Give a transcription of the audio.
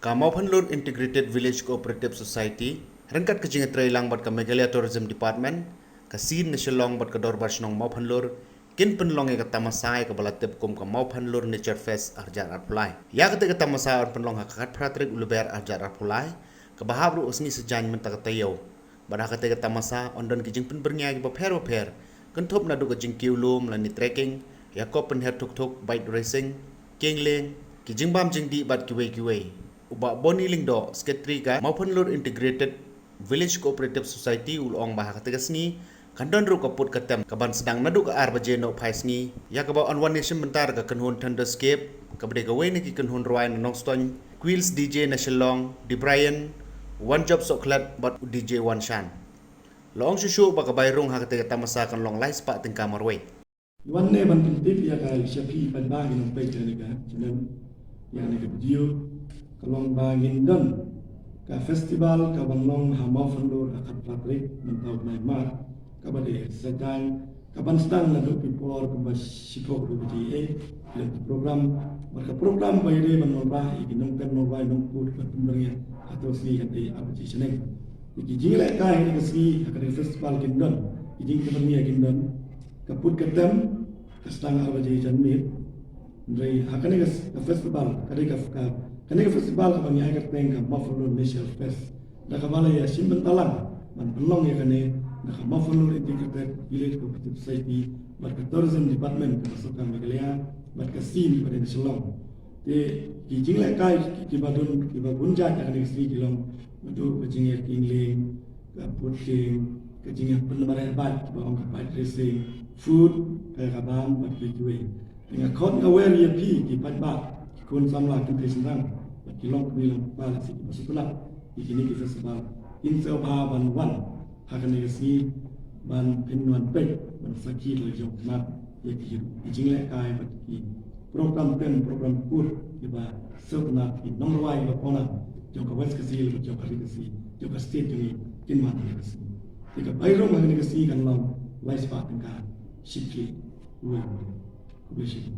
Kamau Panlur Integrated Village Cooperative Society, rengkat ke jingat trailang bat ke Meghalaya Tourism Department, ke Sin Nasional bat ke Dorbar Snong Mau Panlur, kin penlong ke tamasai ke balatip kum ke Mau Panlur Nature Fest arjar arpulai. Ya ke tamasai penlong hakat pratrik uluber arjar arpulai, ke bahabru usni sejan mentah tayo. Badah ke tamasai ondon ke jing penbernya ke baper, kentup nadu ke jing kiulum lani trekking, ya ko penher tuk bike racing, kingling, ke jing bam jing di bat kiwe. Ubak boni lingdo sketri ka Mau Panlur Integrated Village Cooperative Society ulong bahak tegasni kandon ru kaput katem kaban sedang nadu ka ar baje no paisni ya ka ba on one nation bentar ka kenhun thunderscape ka bade gawe ni ki kenhun ruai nong ston Quills DJ National Di Brian One Job Soklat bat DJ One Shan long shushu ba ka bayrung hak te tamasa kan long lai spa ting kamarwe One ne ban tip ya ka shapi ban ba ni page ni ka channel ya ni ka video kalong bangin don ka festival ka banglong ha Mau Panlur akat patrik mentau mai mar ka bade sedang ka ban sedang na do pipor ka sipok do BTA le program marka program bayre ban ba iginong kan no bay nong put ka tumbernya atau si hati abji channel iki jile ka ini si akat festival kindon ijing kebernia kindon ka put katam ka sedang abji channel ndai hakane ka festival kadika Kani festival kami agak tengah Mau Panlur Nature Fest. Dah kembali ya simpen talang, man pelong ya kani. Dah Mau Panlur Integrated Village Cooperative Society, berkat Tourism Department kemasukan Meghalaya, berkat Sin pada Nasional. Di kijing lekai kibadun kibabunjat kani sri kilong untuk kejingir kingling, keputing, kejingir penlembaran bat, kibawang kapai racing, food, kabam, berkuih. Dengan kon aware ya pi kipat bat. Kun samla kan presentang kilong bilang bala si masuklah di sini kita sebab insel ban wan akan negasi ban pinwan pek ban sakit le jok mat ye ki jingle kai bat ki program kur ki ba sebna ki nomwai ba pona jok wes kasi le jok hari kasi jok state ni kinwan negasi tika bayro ma negasi kan long lai spa kan shipki we kubishik